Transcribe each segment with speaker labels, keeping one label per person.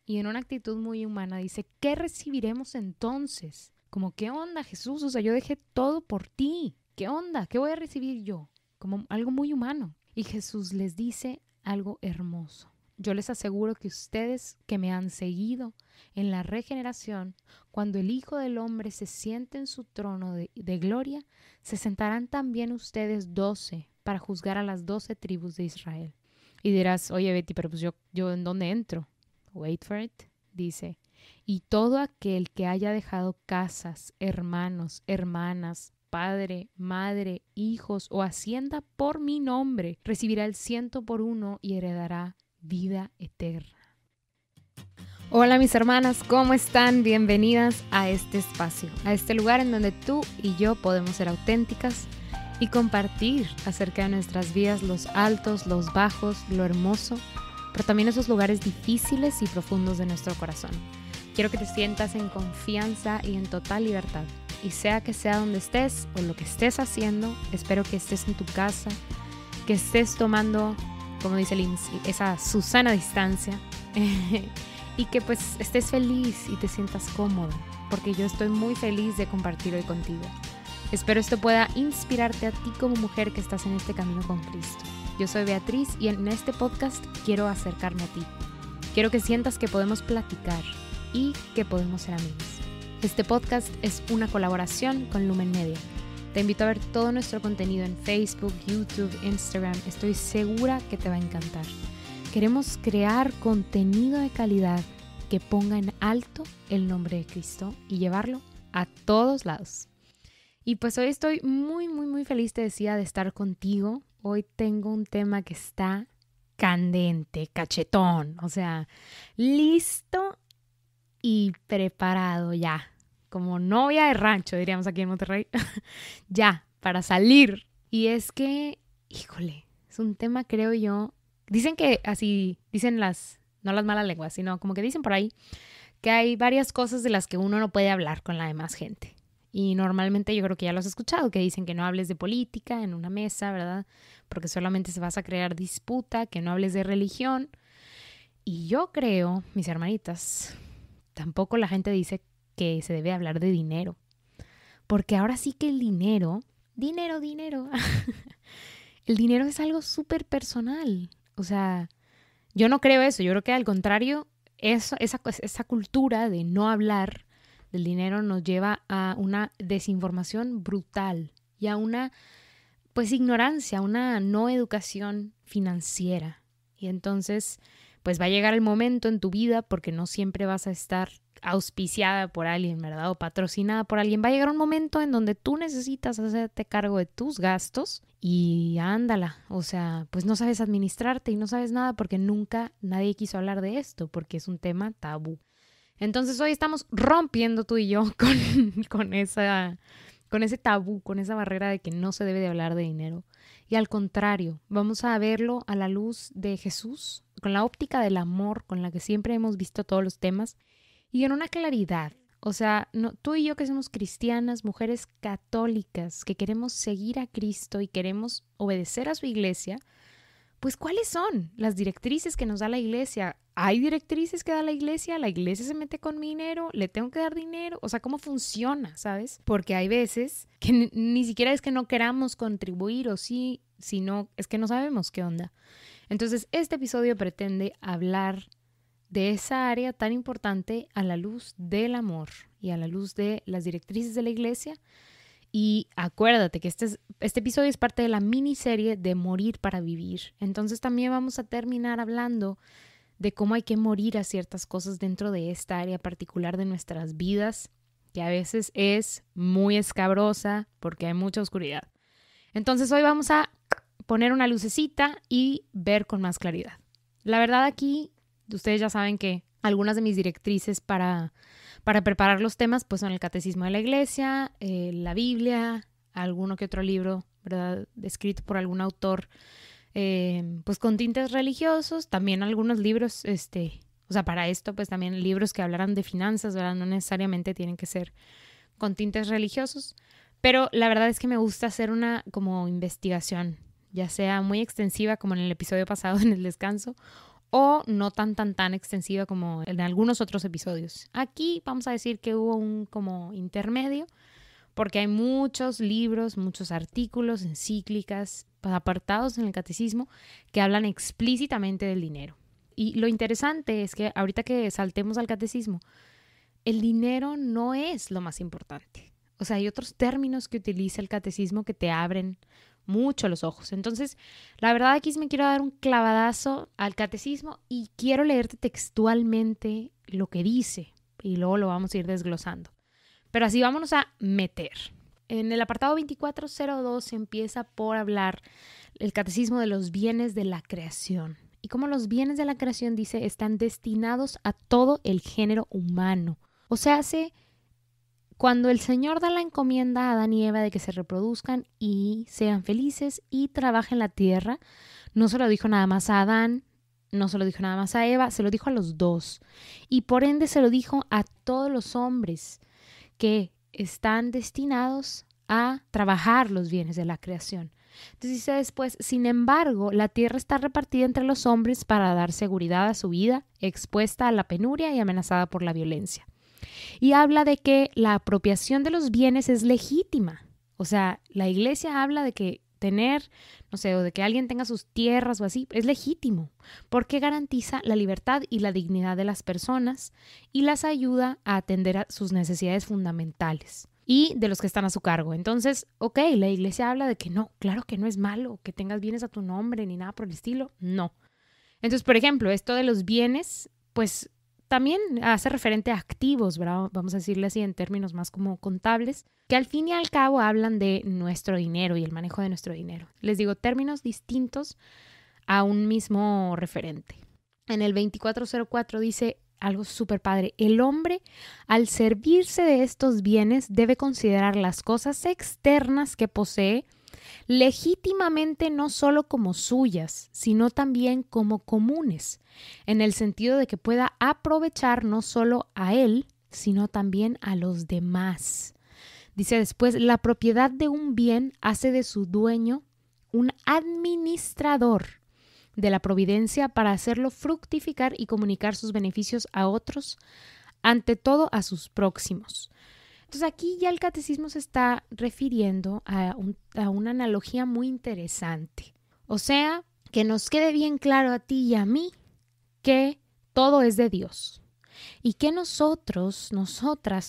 Speaker 1: y en una actitud muy humana dice, ¿qué recibiremos entonces? Como, ¿qué onda, Jesús? O sea, yo dejé todo por ti. ¿Qué onda? ¿Qué voy a recibir yo? Como algo muy humano. Y Jesús les dice algo hermoso. Yo les aseguro que ustedes que me han seguido en la regeneración, cuando el Hijo del Hombre se siente en su trono de gloria, se sentarán también ustedes 12 para juzgar a las 12 tribus de Israel. Y dirás, oye Betty, pero pues yo ¿en dónde entro? Wait for it. Dice, y todo aquel que haya dejado casas, hermanos, hermanas, padre, madre, hijos o hacienda por mi nombre, recibirá el 100 por 1 y heredará vida eterna. Hola mis hermanas, ¿cómo están? Bienvenidas a este espacio, a este lugar en donde tú y yo podemos ser auténticas y compartir acerca de nuestras vidas, los altos, los bajos, lo hermoso, pero también esos lugares difíciles y profundos de nuestro corazón. Quiero que te sientas en confianza y en total libertad. Y sea que sea donde estés o lo que estés haciendo, espero que estés en tu casa, que estés tomando, como dice Lindsay, esa Susana distancia y que pues estés feliz y te sientas cómodo, porque yo estoy muy feliz de compartir hoy contigo. Espero esto pueda inspirarte a ti como mujer que estás en este camino con Cristo. Yo soy Beatriz y en este podcast quiero acercarme a ti. Quiero que sientas que podemos platicar y que podemos ser amigos. Este podcast es una colaboración con Lumen Media. Te invito a ver todo nuestro contenido en Facebook, YouTube, Instagram. Estoy segura que te va a encantar. Queremos crear contenido de calidad que ponga en alto el nombre de Cristo y llevarlo a todos lados. Y pues hoy estoy muy feliz, te decía, de estar contigo. Hoy tengo un tema que está candente, cachetón, o sea, listo y preparado ya, como novia de rancho, diríamos aquí en Monterrey, ya, para salir. Y es que, híjole, es un tema, creo yo, dicen que así, dicen no las malas lenguas, sino como que dicen por ahí que hay varias cosas de las que uno no puede hablar con la demás gente. Y normalmente yo creo que ya lo has escuchado, que dicen que no hables de política en una mesa, ¿verdad? Porque solamente se vas a crear disputa, que no hables de religión. Y yo creo, mis hermanitas, tampoco la gente dice que se debe hablar de dinero. Porque ahora sí que el dinero, el dinero es algo súper personal. O sea, yo no creo eso. Yo creo que al contrario, esa cultura de no hablar del dinero nos lleva a una desinformación brutal y a una, pues, ignorancia, una no educación financiera. Y entonces, pues va a llegar el momento en tu vida, porque no siempre vas a estar auspiciada por alguien, ¿verdad? O patrocinada por alguien. Va a llegar un momento en donde tú necesitas hacerte cargo de tus gastos y ándala. O sea, pues no sabes administrarte y no sabes nada porque nunca nadie quiso hablar de esto, porque es un tema tabú. Entonces hoy estamos rompiendo tú y yo con ese tabú, con esa barrera de que no se debe de hablar de dinero. Y al contrario, vamos a verlo a la luz de Jesús, con la óptica del amor, con la que siempre hemos visto todos los temas, y en una claridad. O sea, tú y yo que somos cristianas, mujeres católicas, que queremos seguir a Cristo y queremos obedecer a su iglesia, pues ¿cuáles son las directrices que nos da la iglesia? ¿Hay directrices que da la iglesia se mete con mi dinero? ¿Le tengo que dar dinero? O sea, ¿cómo funciona, sabes? Porque hay veces que ni siquiera es que no queramos contribuir o sí, sino es que no sabemos qué onda. Entonces, este episodio pretende hablar de esa área tan importante a la luz del amor y a la luz de las directrices de la iglesia. Y acuérdate que este episodio es parte de la miniserie de Morir para Vivir. Entonces también vamos a terminar hablando de cómo hay que morir a ciertas cosas dentro de esta área particular de nuestras vidas, que a veces es muy escabrosa porque hay mucha oscuridad. Entonces hoy vamos a poner una lucecita y ver con más claridad. La verdad aquí, ustedes ya saben que algunas de mis directrices para preparar los temas pues son el Catecismo de la Iglesia, la Biblia, alguno que otro libro, ¿verdad?, escrito por algún autor pues con tintes religiosos, también algunos libros, o sea, para esto pues también libros que hablaran de finanzas, ¿verdad? No necesariamente tienen que ser con tintes religiosos, pero la verdad es que me gusta hacer una como investigación, ya sea muy extensiva como en el episodio pasado en el descanso, o no tan extensiva como en algunos otros episodios. Aquí vamos a decir que hubo un como intermedio, porque hay muchos libros, muchos artículos, encíclicas, apartados en el catecismo que hablan explícitamente del dinero. Y lo interesante es que ahorita que saltemos al catecismo, el dinero no es lo más importante. O sea, hay otros términos que utiliza el catecismo que te abren mucho los ojos. Entonces, la verdad aquí sí me quiero dar un clavadazo al catecismo y quiero leerte textualmente lo que dice y luego lo vamos a ir desglosando. Pero así vámonos a meter. En el apartado 2402 empieza por hablar el catecismo de los bienes de la creación. Y cómo los bienes de la creación, dice, están destinados a todo el género humano. O sea, cuando el Señor da la encomienda a Adán y Eva de que se reproduzcan y sean felices y trabajen la tierra, no se lo dijo nada más a Adán, no se lo dijo nada más a Eva, se lo dijo a los dos. Y por ende se lo dijo a todos los hombres que están destinados a trabajar los bienes de la creación. Entonces dice después, sin embargo, la tierra está repartida entre los hombres para dar seguridad a su vida, expuesta a la penuria y amenazada por la violencia. Y habla de que la apropiación de los bienes es legítima. O sea, la iglesia habla de que tener, no sé, o de que alguien tenga sus tierras o así, es legítimo, porque garantiza la libertad y la dignidad de las personas y las ayuda a atender a sus necesidades fundamentales y de los que están a su cargo. Entonces, ok, la iglesia habla de que no, claro que no es malo que tengas bienes a tu nombre ni nada por el estilo, no. Entonces, por ejemplo, esto de los bienes, pues también hace referente a activos, ¿verdad? Vamos a decirle así en términos más como contables, que al fin y al cabo hablan de nuestro dinero y el manejo de nuestro dinero. Les digo, términos distintos a un mismo referente. En el 2404 dice algo súper padre. El hombre, al servirse de estos bienes, debe considerar las cosas externas que posee legítimamente no solo como suyas, sino también como comunes, en el sentido de que pueda aprovechar no solo a él, sino también a los demás. Dice después, la propiedad de un bien hace de su dueño un administrador de la providencia para hacerlo fructificar y comunicar sus beneficios a otros, ante todo a sus próximos. Entonces aquí ya el catecismo se está refiriendo a una analogía muy interesante. O sea, que nos quede bien claro a ti y a mí que todo es de Dios y que nosotras,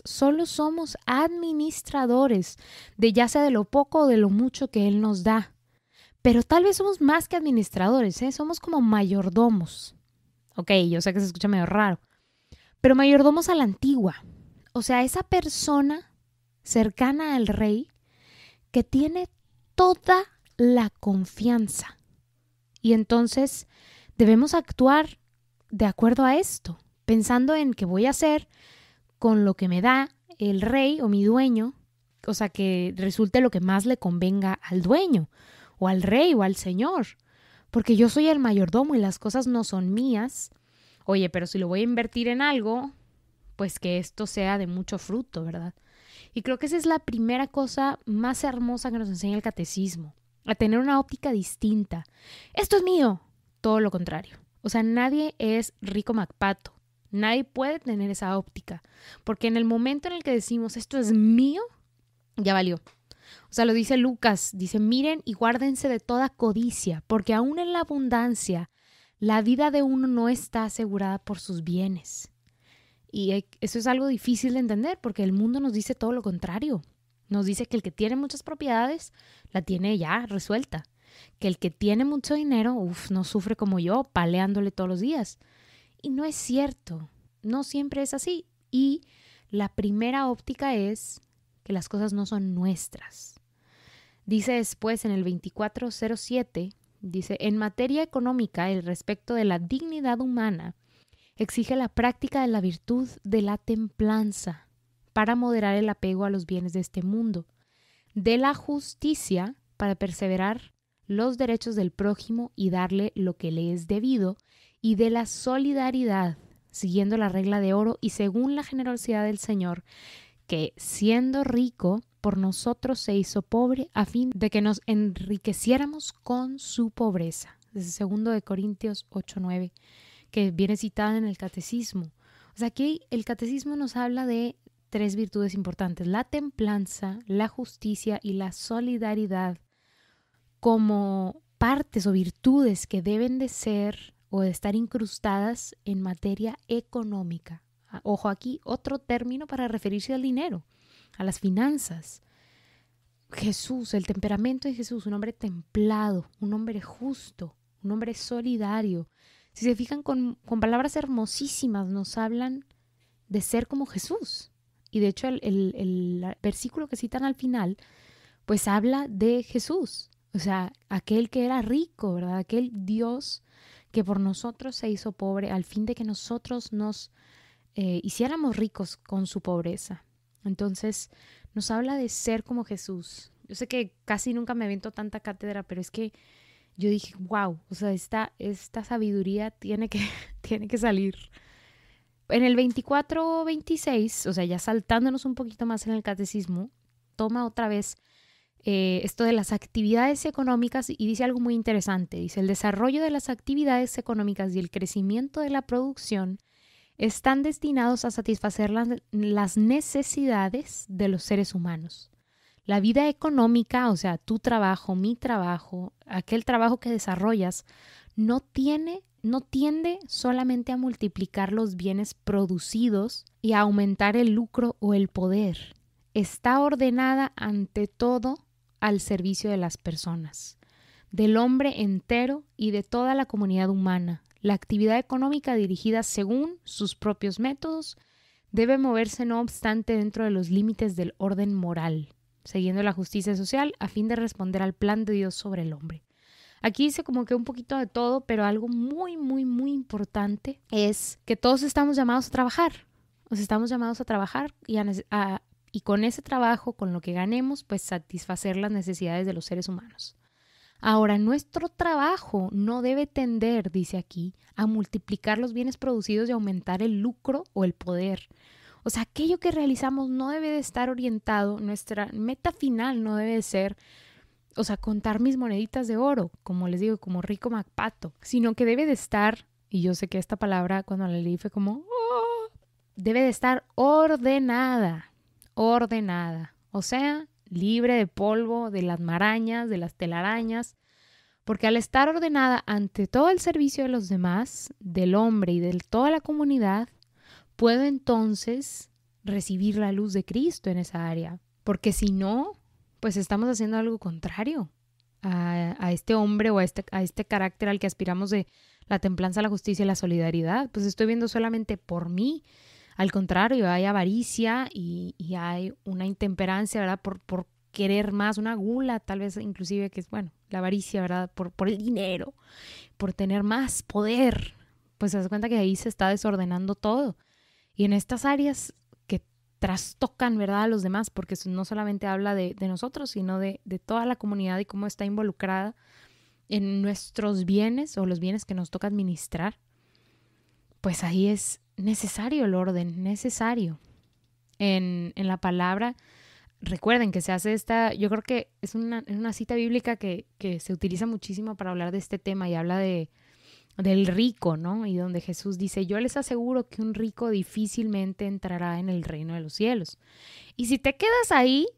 Speaker 1: solo somos administradores de ya sea de lo poco o de lo mucho que Él nos da. Pero tal vez somos más que administradores, somos como mayordomos. Ok, yo sé que se escucha medio raro, pero mayordomos a la antigua. O sea, esa persona cercana al rey que tiene toda la confianza. Y entonces debemos actuar de acuerdo a esto, pensando en qué voy a hacer con lo que me da el rey o mi dueño, o sea, que resulte lo que más le convenga al dueño o al rey o al señor, porque yo soy el mayordomo y las cosas no son mías. Oye, pero si lo voy a invertir en algo, pues que esto sea de mucho fruto, ¿verdad? Y creo que esa es la primera cosa más hermosa que nos enseña el catecismo, a tener una óptica distinta. Esto es mío, todo lo contrario. O sea, nadie es rico MacPato, nadie puede tener esa óptica, porque en el momento en el que decimos esto es mío, ya valió. O sea, lo dice Lucas, dice, miren y guárdense de toda codicia, porque aún en la abundancia, la vida de uno no está asegurada por sus bienes. Y eso es algo difícil de entender porque el mundo nos dice todo lo contrario. Nos dice que el que tiene muchas propiedades la tiene ya resuelta. Que el que tiene mucho dinero, no sufre como yo, paleándole todos los días. Y no es cierto. No siempre es así. Y la primera óptica es que las cosas no son nuestras. Dice después en el 2407, dice, en materia económica, el respeto de la dignidad humana exige la práctica de la virtud de la templanza para moderar el apego a los bienes de este mundo, de la justicia para perseverar los derechos del prójimo y darle lo que le es debido, y de la solidaridad, siguiendo la regla de oro y según la generosidad del Señor, que siendo rico por nosotros se hizo pobre a fin de que nos enriqueciéramos con su pobreza. Desde 2 Corintios 8:9 que viene citada en el catecismo. O sea, aquí el catecismo nos habla de 3 virtudes importantes: la templanza, la justicia y la solidaridad, como partes o virtudes que deben de ser o de estar incrustadas en materia económica. Ojo, aquí otro término para referirse al dinero, a las finanzas. Jesús, el temperamento de Jesús, un hombre templado, un hombre justo, un hombre solidario. Si se fijan, con palabras hermosísimas nos hablan de ser como Jesús. Y de hecho el versículo que citan al final, pues habla de Jesús. O sea, aquel que era rico, ¿verdad? Aquel Dios que por nosotros se hizo pobre, al fin de que nosotros nos hiciéramos ricos con su pobreza. Entonces, nos habla de ser como Jesús. Yo sé que casi nunca me aviento tanta cátedra, pero es que yo dije, wow, o sea, esta sabiduría tiene que salir. En el 24-26, o sea, ya saltándonos un poquito más en el catecismo, toma otra vez esto de las actividades económicas y dice algo muy interesante. Dice: el desarrollo de las actividades económicas y el crecimiento de la producción están destinados a satisfacer las necesidades de los seres humanos. La vida económica, o sea, tu trabajo, mi trabajo, aquel trabajo que desarrollas, no tiende solamente a multiplicar los bienes producidos y a aumentar el lucro o el poder. Está ordenada ante todo al servicio de las personas, del hombre entero y de toda la comunidad humana. La actividad económica dirigida según sus propios métodos debe moverse, no obstante, dentro de los límites del orden moral, siguiendo la justicia social a fin de responder al plan de Dios sobre el hombre. Aquí dice como que un poquito de todo, pero algo muy, muy, muy importante es que todos estamos llamados a trabajar. O sea, estamos llamados a trabajar y con ese trabajo, con lo que ganemos, pues satisfacer las necesidades de los seres humanos. Ahora, nuestro trabajo no debe tender, dice aquí, a multiplicar los bienes producidos y aumentar el lucro o el poder. O sea, aquello que realizamos no debe de estar orientado, nuestra meta final no debe de ser, o sea, contar mis moneditas de oro, como les digo, como Rico MacPato, sino que debe de estar, y yo sé que esta palabra cuando la leí fue como, debe de estar ordenada, o sea, libre de polvo, de las marañas, de las telarañas, porque al estar ordenada ante todo el servicio de los demás, del hombre y de toda la comunidad, puedo entonces recibir la luz de Cristo en esa área, porque si no, pues estamos haciendo algo contrario a este hombre o a este carácter al que aspiramos de la templanza, la justicia y la solidaridad. Pues estoy viendo solamente por mí. Al contrario, hay avaricia y hay una intemperancia, ¿verdad? Por querer más, una gula, tal vez inclusive, que es, bueno, la avaricia, ¿verdad? Por el dinero, por tener más poder. Pues se das cuenta que ahí se está desordenando todo. Y en estas áreas que trastocan, ¿verdad?, a los demás, porque no solamente habla de nosotros, sino de toda la comunidad y cómo está involucrada en nuestros bienes o los bienes que nos toca administrar, pues ahí es necesario el orden, necesario. En la palabra, recuerden que se hace yo creo que es una cita bíblica que se utiliza muchísimo para hablar de este tema y habla del rico, ¿no? Y donde Jesús dice: yo les aseguro que un rico difícilmente entrará en el reino de los cielos. Y si te quedas ahí,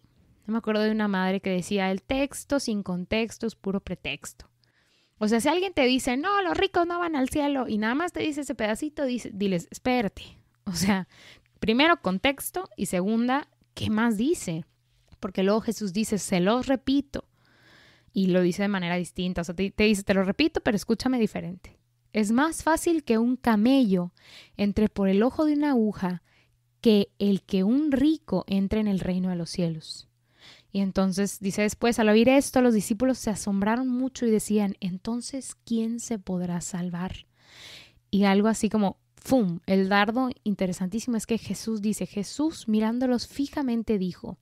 Speaker 1: me acuerdo de una madre que decía: el texto sin contexto es puro pretexto. O sea, si alguien te dice, no, los ricos no van al cielo, y nada más te dice ese pedacito, diles, espérate. O sea, primero contexto y segunda, ¿qué más dice? Porque luego Jesús dice, se los repito, y lo dice de manera distinta. O sea, te dice, te lo repito, pero escúchame diferente. Es más fácil que un camello entre por el ojo de una aguja que el que un rico entre en el reino de los cielos. Y entonces dice después, al oír esto, los discípulos se asombraron mucho y decían, entonces, ¿quién se podrá salvar? Y algo así como, ¡fum! El dardo interesantísimo es que Jesús mirándolos fijamente dijo,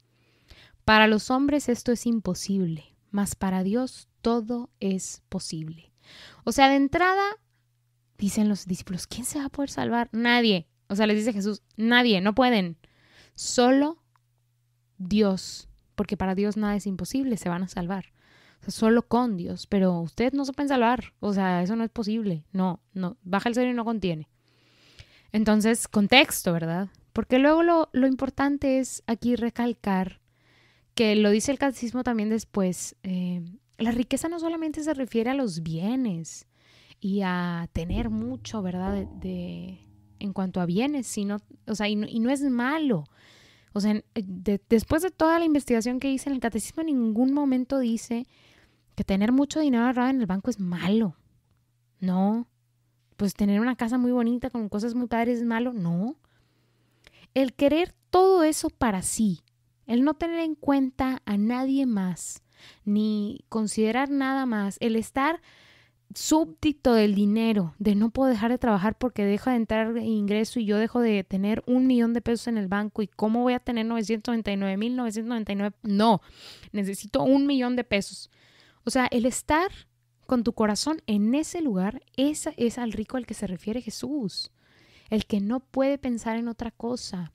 Speaker 1: para los hombres esto es imposible, mas para Dios todo es posible. O sea, de entrada, dicen los discípulos, ¿quién se va a poder salvar? Nadie. O sea, les dice Jesús, nadie, no pueden. Solo Dios. Porque para Dios nada es imposible, se van a salvar. O solo con Dios, pero ustedes no se pueden salvar, o sea, eso no es posible, no, baja el cero y no contiene. Entonces, contexto, ¿verdad? Porque luego lo importante es aquí recalcar que lo dice el catecismo también después, la riqueza no solamente se refiere a los bienes y a tener mucho, ¿verdad? En cuanto a bienes, sino, o sea, y no es malo. O sea, después de toda la investigación que hice en el catecismo, en ningún momento dice que tener mucho dinero ahorrado en el banco es malo. No. Pues tener una casa muy bonita con cosas muy padres es malo. No. El querer todo eso para sí, el no tener en cuenta a nadie más, ni considerar nada más, el estar súbdito del dinero, de no puedo dejar de trabajar porque deja de entrar ingreso y yo dejo de tener 1,000,000 de pesos en el banco y cómo voy a tener 999,999. No, necesito 1,000,000 de pesos. O sea, el estar con tu corazón en ese lugar, ese es al rico al que se refiere Jesús. El que no puede pensar en otra cosa.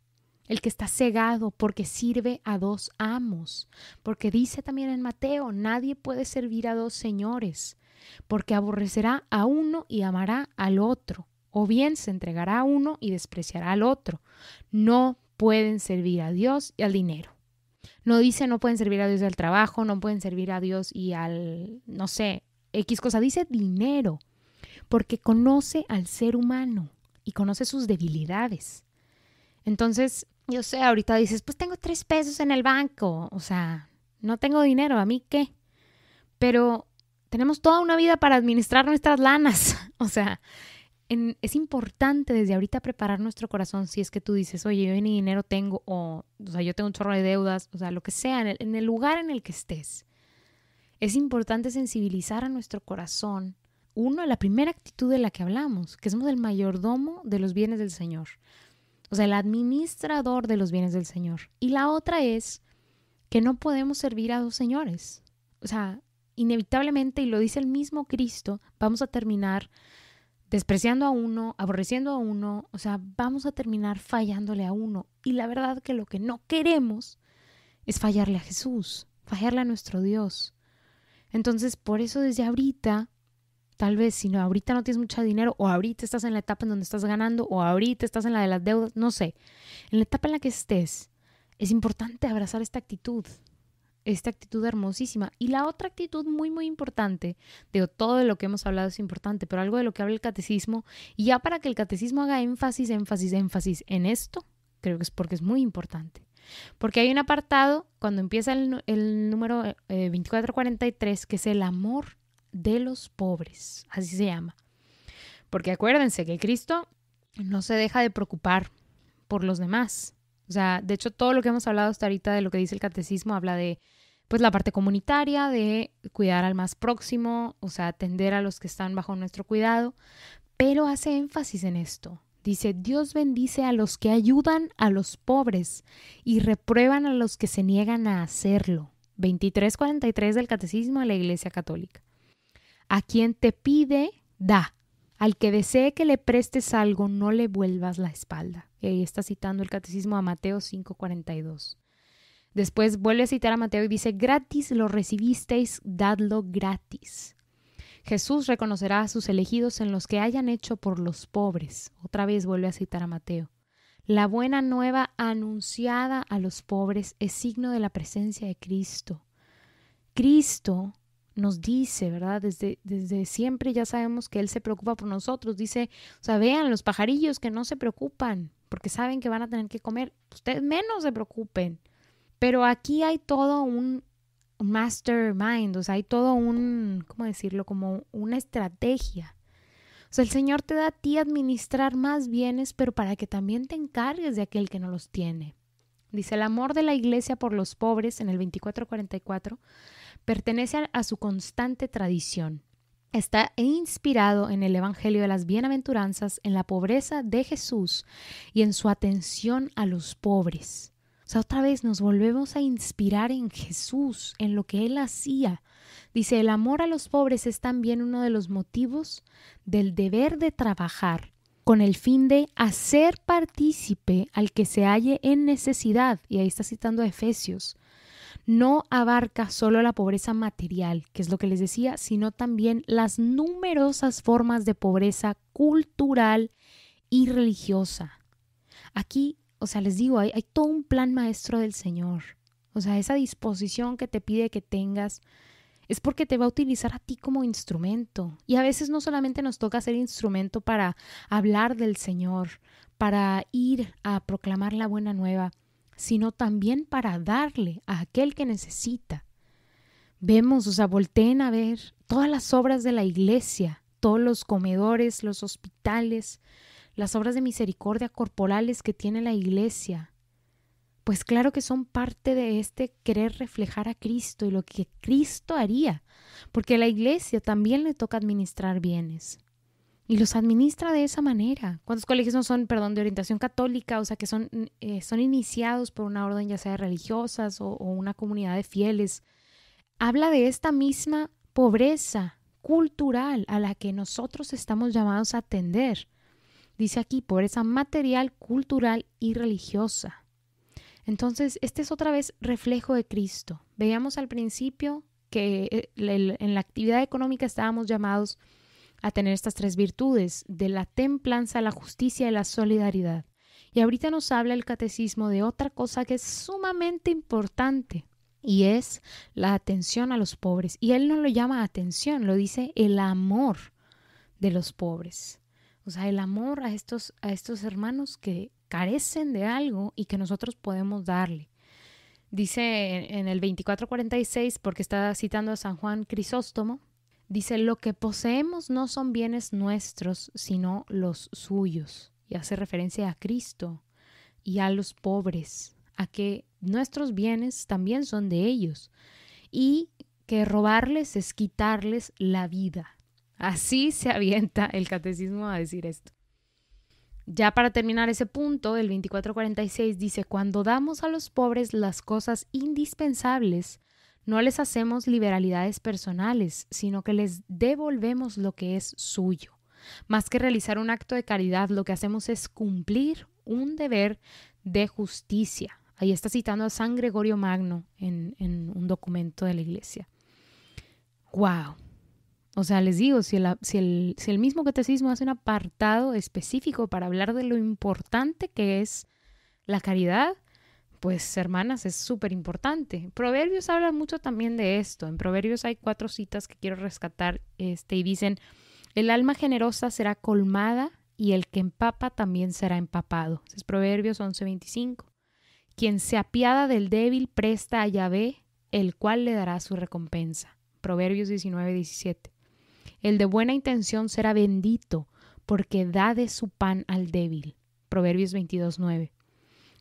Speaker 1: El que está cegado porque sirve a 2 amos. Porque dice también en Mateo, nadie puede servir a 2 señores. Porque aborrecerá a uno y amará al otro. O bien se entregará a uno y despreciará al otro. No pueden servir a Dios y al dinero. No dice no pueden servir a Dios y al trabajo, no pueden servir a Dios y al, no sé, X cosa. Dice dinero. Porque conoce al ser humano y conoce sus debilidades. Entonces, yo sé, ahorita dices, pues tengo 3 pesos en el banco. O sea, no tengo dinero, ¿a mí qué? Pero tenemos toda una vida para administrar nuestras lanas. O sea, es importante desde ahorita preparar nuestro corazón si es que tú dices, oye, yo ni dinero tengo, o sea, yo tengo un chorro de deudas, o sea, lo que sea, en el lugar en el que estés. Es importante sensibilizar a nuestro corazón. Uno, la primera actitud de la que hablamos, que somos el mayordomo de los bienes del Señor. O sea, el administrador de los bienes del Señor. Y la otra es que no podemos servir a 2 señores. O sea, inevitablemente, y lo dice el mismo Cristo, vamos a terminar despreciando a uno, aborreciendo a uno, o sea, vamos a terminar fallándole a uno. Y la verdad que lo que no queremos es fallarle a Jesús, fallarle a nuestro Dios. Entonces, por eso desde ahorita, tal vez si no, ahorita no tienes mucho dinero, o ahorita estás en la etapa en donde estás ganando, o ahorita estás en la de las deudas, no sé. En la etapa en la que estés, es importante abrazar esta actitud hermosísima. Y la otra actitud muy, muy importante, digo, todo de lo que hemos hablado es importante, pero algo de lo que habla el catecismo, y ya para que el catecismo haga énfasis en esto, creo que es porque es muy importante. Porque hay un apartado, cuando empieza el número 2443, que es el amor de los pobres, así se llama. Porque acuérdense que Cristo no se deja de preocupar por los demás. O sea, de hecho, todo lo que hemos hablado hasta ahorita de lo que dice el catecismo habla de pues la parte comunitaria, de cuidar al más próximo, o sea, atender a los que están bajo nuestro cuidado, pero hace énfasis en esto. Dice, Dios bendice a los que ayudan a los pobres y reprueban a los que se niegan a hacerlo. 2343 del Catecismo de la Iglesia Católica. A quien te pide, da. Al que desee que le prestes algo, no le vuelvas la espalda. Y ahí está citando el Catecismo a Mateo 5:42. Después vuelve a citar a Mateo y dice, gratis lo recibisteis, dadlo gratis. Jesús reconocerá a sus elegidos en los que hayan hecho por los pobres. Otra vez vuelve a citar a Mateo. La buena nueva anunciada a los pobres es signo de la presencia de Cristo. Cristo nos dice, ¿verdad? Desde siempre ya sabemos que Él se preocupa por nosotros. Dice, o sea, vean los pajarillos que no se preocupan porque saben que van a tener que comer. Ustedes menos se preocupen. Pero aquí hay todo un mastermind, o sea, hay todo ¿cómo decirlo? Como una estrategia. O sea, el Señor te da a ti administrar más bienes, pero para que también te encargues de aquel que no los tiene. Dice, el amor de la iglesia por los pobres, en el 2444, pertenece a su constante tradición. Está inspirado en el Evangelio de las Bienaventuranzas, en la pobreza de Jesús y en su atención a los pobres. O sea, otra vez nos volvemos a inspirar en Jesús, en lo que Él hacía. Dice, el amor a los pobres es también uno de los motivos del deber de trabajar con el fin de hacer partícipe al que se halle en necesidad. Y ahí está citando a Efesios. no abarca solo la pobreza material, que es lo que les decía, sino también las numerosas formas de pobreza cultural y religiosa. Aquí, les digo, hay todo un plan maestro del Señor. Esa disposición que te pide que tengas es porque te va a utilizar a ti como instrumento. Y a veces no solamente nos toca ser instrumento para hablar del Señor, para ir a proclamar la buena nueva, sino también para darle a aquel que necesita. Vemos, volteen a ver todas las obras de la iglesia, todos los comedores, los hospitales, las obras de misericordia corporales que tiene la iglesia. Pues claro que son parte de este querer reflejar a Cristo y lo que Cristo haría, porque a la iglesia también le toca administrar bienes. Y los administra de esa manera. ¿Cuántos colegios no son, de orientación católica? Que son iniciados por una orden ya sea religiosas o una comunidad de fieles. Habla de esta misma pobreza cultural a la que nosotros estamos llamados a atender. Dice aquí, pobreza material, cultural y religiosa. Entonces, este es otra vez reflejo de Cristo. Veíamos al principio que en la actividad económica estábamos llamados a tener estas tres virtudes, de la templanza, la justicia y la solidaridad. Y ahorita nos habla el catecismo de otra cosa que es sumamente importante, y es la atención a los pobres. Y él no lo llama atención, lo dice el amor de los pobres. El amor a estos hermanos que carecen de algo y que nosotros podemos darle. Dice en el 24:46, porque está citando a San Juan Crisóstomo, dice, lo que poseemos no son bienes nuestros, sino los suyos. Y hace referencia a Cristo y a los pobres, a que nuestros bienes también son de ellos y que robarles es quitarles la vida. Así se avienta el catecismo a decir esto. Ya para terminar ese punto, el 24:46 dice, cuando damos a los pobres las cosas indispensables, no les hacemos liberalidades personales, sino que les devolvemos lo que es suyo. Más que realizar un acto de caridad, lo que hacemos es cumplir un deber de justicia. Ahí está citando a San Gregorio Magno en un documento de la iglesia. ¡Wow! Les digo, si el mismo catecismo hace un apartado específico para hablar de lo importante que es la caridad, pues, hermanas, es súper importante. Proverbios habla mucho también de esto. En Proverbios hay 4 citas que quiero rescatar, y dicen, el alma generosa será colmada y el que empapa también será empapado. Es Proverbios 11:25. Quien se apiada del débil presta a Yahvé, el cual le dará su recompensa. Proverbios 19:17. El de buena intención será bendito, porque da de su pan al débil. Proverbios 22:9.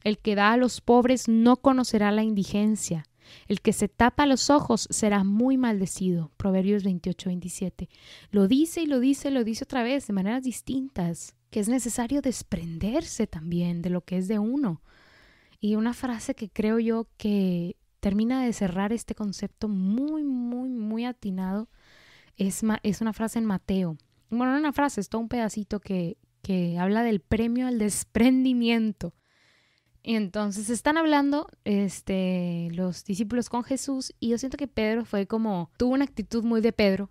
Speaker 1: El que da a los pobres no conocerá la indigencia. El que se tapa los ojos será muy maldecido. Proverbios 28:27. Lo dice y lo dice otra vez de maneras distintas, que es necesario desprenderse también de lo que es de uno. Y una frase que creo yo que termina de cerrar este concepto muy, muy, muy atinado es una frase en Mateo. Bueno, no una frase, es todo un pedacito que habla del premio al desprendimiento. Y entonces están hablando los discípulos con Jesús y yo siento que Pedro tuvo una actitud muy de Pedro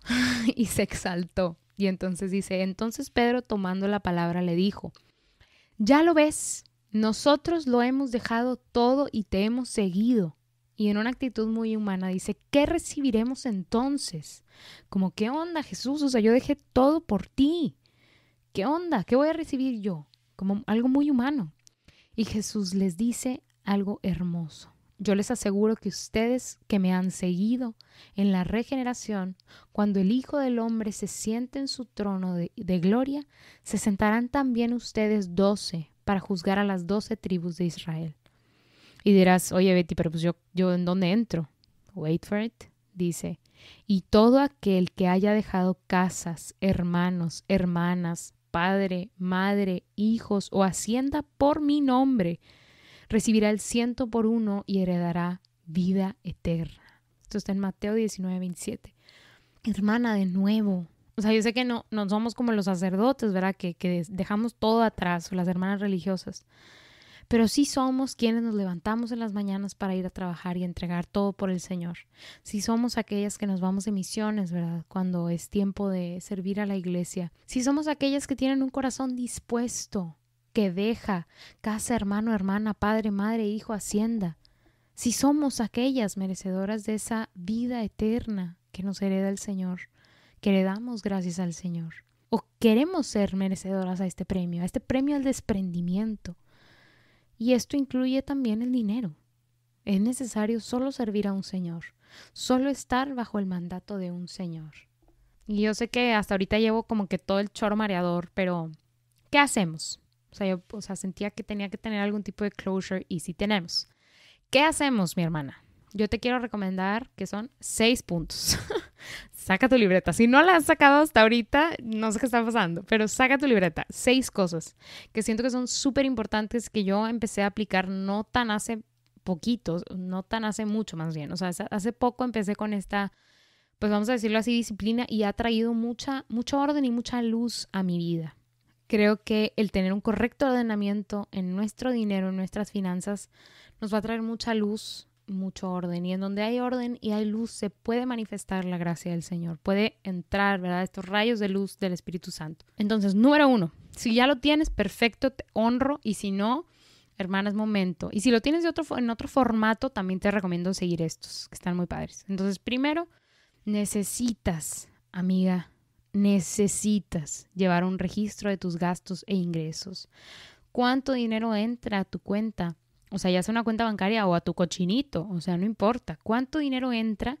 Speaker 1: y se exaltó. Y entonces dice, entonces Pedro tomando la palabra le dijo, ya lo ves, nosotros lo hemos dejado todo y te hemos seguido. Y en una actitud muy humana dice, ¿qué recibiremos entonces? ¿Qué onda, Jesús? Yo dejé todo por ti. ¿Qué onda? ¿Qué voy a recibir yo? Como algo muy humano. Y Jesús les dice algo hermoso. Yo les aseguro que ustedes que me han seguido en la regeneración, cuando el Hijo del Hombre se siente en su trono de gloria, se sentarán también ustedes 12 para juzgar a las 12 tribus de Israel. Y dirás, oye Betty, pero pues yo ¿en dónde entro? Wait for it. Dice, y todo aquel que haya dejado casas, hermanos, hermanas, padre, madre, hijos o hacienda por mi nombre, recibirá el 100 por 1 y heredará vida eterna. Esto está en Mateo 19:27. Hermana, de nuevo, yo sé que no somos como los sacerdotes, ¿verdad? Que dejamos todo atrás, o las hermanas religiosas. pero sí somos quienes nos levantamos en las mañanas para ir a trabajar y entregar todo por el Señor. Sí somos aquellas que nos vamos de misiones, ¿verdad? Cuando es tiempo de servir a la iglesia. Sí somos aquellas que tienen un corazón dispuesto, que deja casa, hermano, hermana, padre, madre, hijo, hacienda. Sí somos aquellas merecedoras de esa vida eterna que nos hereda el Señor, que heredamos gracias al Señor. O queremos ser merecedoras a este premio al desprendimiento. Y esto incluye también el dinero. Es necesario solo servir a un Señor, solo estar bajo el mandato de un Señor. Y yo sé que hasta ahorita llevo como que todo el choro mareador, pero ¿qué hacemos? Yo sentía que tenía que tener algún tipo de closure y sí tenemos. ¿Qué hacemos, mi hermana? Yo te quiero recomendar que son 6 puntos. Saca tu libreta. Si no la has sacado hasta ahorita, no sé qué está pasando, pero saca tu libreta. 6 cosas que siento que son súper importantes que yo empecé a aplicar no tan hace poquito, no tan hace mucho más bien. Hace poco empecé con esta, pues vamos a decirlo así, disciplina y ha traído mucho orden y mucha luz a mi vida. Creo que el tener un correcto ordenamiento en nuestro dinero, en nuestras finanzas, nos va a traer mucha luz, mucho orden. Y en donde hay orden y hay luz, se puede manifestar la gracia del Señor. Puede entrar, ¿verdad? Estos rayos de luz del Espíritu Santo. Entonces, número 1, si ya lo tienes, perfecto, te honro. Y si no, hermana, es momento. Y si lo tienes en otro formato, también te recomiendo seguir estos, que están muy padres. Entonces, primero, necesitas, amiga, necesitas llevar un registro de tus gastos e ingresos. ¿Cuánto dinero entra a tu cuenta? Ya sea una cuenta bancaria o a tu cochinito, no importa. ¿Cuánto dinero entra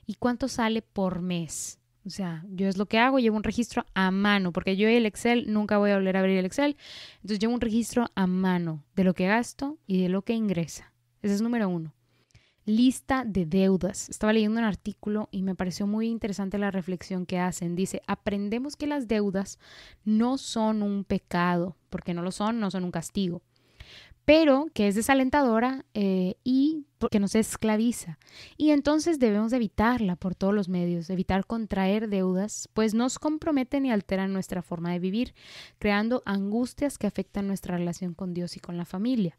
Speaker 1: y cuánto sale por mes? Yo es lo que hago, llevo un registro a mano, porque yo el Excel, nunca voy a volver a abrir el Excel. Entonces llevo un registro a mano de lo que gasto y de lo que ingresa. Ese es número 1. Lista de deudas. Estaba leyendo un artículo y me pareció muy interesante la reflexión que hacen. Dice, aprendemos que las deudas no son un pecado, porque no son un castigo, pero que es desalentadora y porque nos esclaviza. Y entonces debemos evitarla por todos los medios, evitar contraer deudas, pues nos comprometen y alteran nuestra forma de vivir, creando angustias que afectan nuestra relación con Dios y con la familia.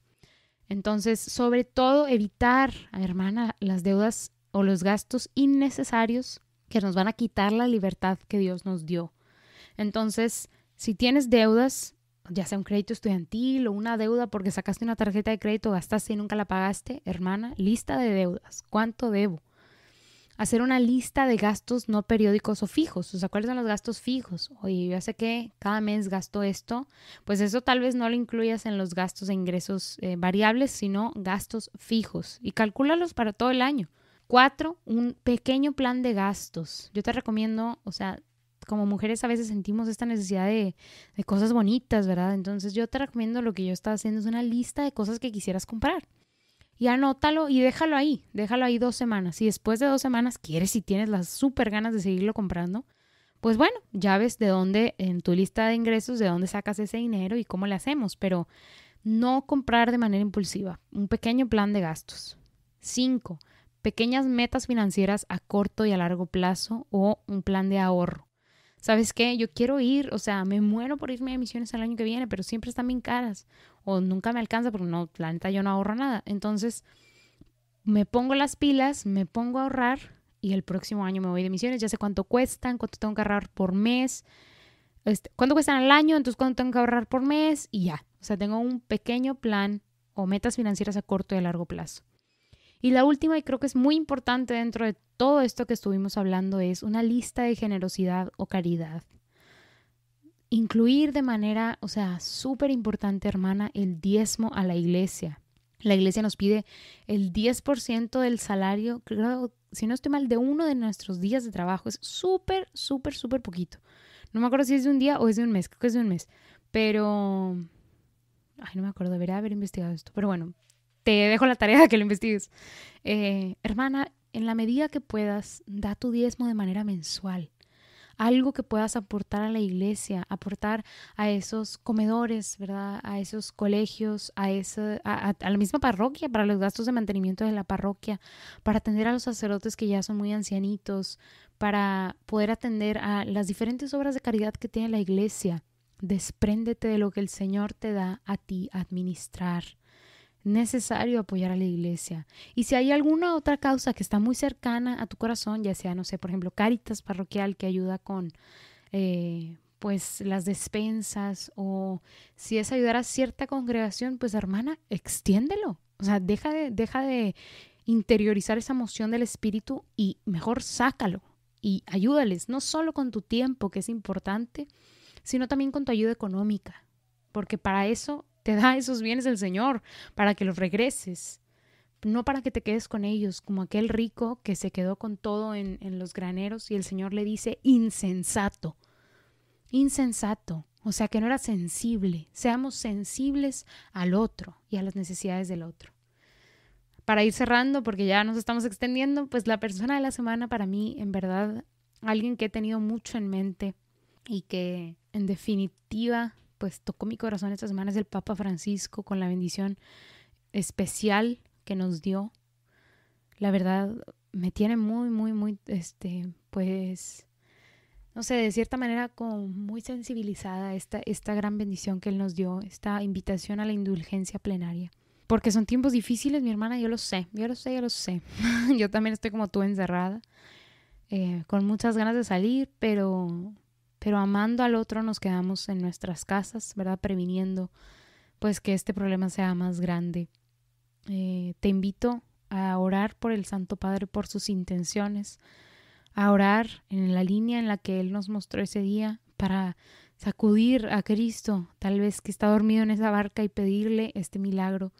Speaker 1: Entonces, sobre todo, evitar, hermana, las deudas o los gastos innecesarios que nos van a quitar la libertad que Dios nos dio. Entonces, si tienes deudas, ya sea un crédito estudiantil o una deuda porque sacaste una tarjeta de crédito, gastaste y nunca la pagaste, hermana, lista de deudas. ¿Cuánto debo? Hacer una lista de gastos no periódicos o fijos. ¿Cuáles son los gastos fijos? Oye, yo sé que cada mes gasto esto. Pues eso tal vez no lo incluyas en los gastos e ingresos variables, sino gastos fijos. Y calcúlalos para todo el año. 4, un pequeño plan de gastos. Yo te recomiendo, como mujeres a veces sentimos esta necesidad de cosas bonitas, ¿verdad? Entonces yo te recomiendo, lo que yo estaba haciendo es una lista de cosas que quisieras comprar. Y anótalo y déjalo ahí 2 semanas. Si después de 2 semanas quieres y tienes las súper ganas de seguirlo comprando, pues bueno, ya ves de dónde, en tu lista de ingresos, de dónde sacas ese dinero y cómo le hacemos, pero no comprar de manera impulsiva. Un pequeño plan de gastos. 5, pequeñas metas financieras a corto y a largo plazo o un plan de ahorro. ¿Sabes qué? Yo quiero ir, me muero por irme de misiones el año que viene, pero siempre están bien caras o nunca me alcanza porque la neta yo no ahorro nada. Entonces me pongo las pilas, me pongo a ahorrar y el próximo año me voy de misiones. Ya sé cuánto cuestan, cuánto tengo que ahorrar por mes, cuánto cuestan al año, entonces cuánto tengo que ahorrar por mes y ya. Tengo un pequeño plan o metas financieras a corto y a largo plazo. Y la última, y creo que es muy importante dentro de todo esto que estuvimos hablando, es una lista de generosidad o caridad. Incluir de manera, súper importante, hermana, el diezmo a la iglesia. La iglesia nos pide el 10% del salario, creo, si no estoy mal, de uno de nuestros días de trabajo. Es súper, súper, súper poquito. No me acuerdo si es de un día o es de un mes, creo que es de un mes. Pero, no me acuerdo, debería haber investigado esto. Pero bueno, te dejo la tarea de que lo investigues. Hermana, en la medida que puedas, da tu diezmo de manera mensual. Algo que puedas aportar a la iglesia, aportar a esos comedores, ¿verdad? A esos colegios, a la misma parroquia, para los gastos de mantenimiento de la parroquia, para atender a los sacerdotes que ya son muy ancianitos, para poder atender a las diferentes obras de caridad que tiene la iglesia. Despréndete de lo que el Señor te da a ti administrar. necesario apoyar a la iglesia. Y si hay alguna otra causa que está muy cercana a tu corazón, ya sea, no sé, por ejemplo, Cáritas Parroquial, que ayuda con pues las despensas, o si es ayudar a cierta congregación, pues hermana, extiéndelo. O sea, deja de interiorizar esa emoción del espíritu y mejor sácalo y ayúdales, no solo con tu tiempo, que es importante, sino también con tu ayuda económica, porque para eso te da esos bienes el Señor, para que los regreses, no para que te quedes con ellos, como aquel rico que se quedó con todo en los graneros y el Señor le dice, insensato, o sea que no era sensible. Seamos sensibles al otro y a las necesidades del otro. Para ir cerrando, porque ya nos estamos extendiendo, pues la persona de la semana para mí, en verdad, alguien que he tenido mucho en mente y que en definitiva pues tocó mi corazón esta semana es el Papa Francisco, con la bendición especial que nos dio. La verdad me tiene muy, pues, no sé, de cierta manera como muy sensibilizada esta gran bendición que Él nos dio, esta invitación a la indulgencia plenaria. Porque son tiempos difíciles, mi hermana, yo lo sé. Yo también estoy como tú encerrada, con muchas ganas de salir, pero amando al otro nos quedamos en nuestras casas, ¿verdad? Previniendo pues que este problema sea más grande. Te invito a orar por el Santo Padre, por sus intenciones, a orar en la línea en la que Él nos mostró ese día para sacudir a Cristo, tal vez que está dormido en esa barca, y pedirle este milagro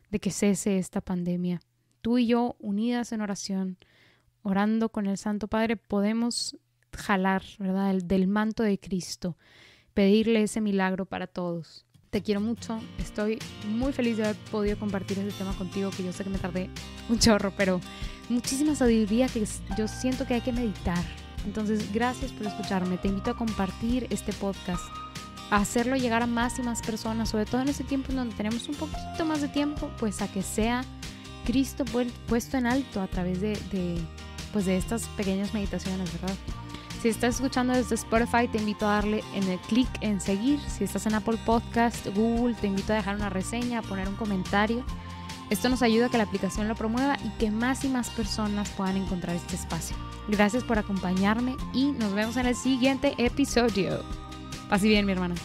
Speaker 1: de que cese esta pandemia. Tú y yo, unidas en oración, orando con el Santo Padre, podemos jalar, ¿verdad?, del manto de Cristo, pedirle ese milagro para todos. Te quiero mucho, estoy muy feliz de haber podido compartir este tema contigo, que yo sé que me tardé un chorro, pero muchísima sabiduría que yo siento que hay que meditar. Entonces, gracias por escucharme. Te invito a compartir este podcast, a hacerlo llegar a más y más personas, sobre todo en este tiempo en donde tenemos un poquito más de tiempo, pues a que sea Cristo puesto en alto a través de estas pequeñas meditaciones, ¿verdad? Si estás escuchando desde Spotify, te invito a darle en el clic en seguir. Si estás en Apple Podcast, Google, te invito a dejar una reseña, a poner un comentario. Esto nos ayuda a que la aplicación lo promueva y que más y más personas puedan encontrar este espacio. Gracias por acompañarme y nos vemos en el siguiente episodio. Pase bien, mi hermana.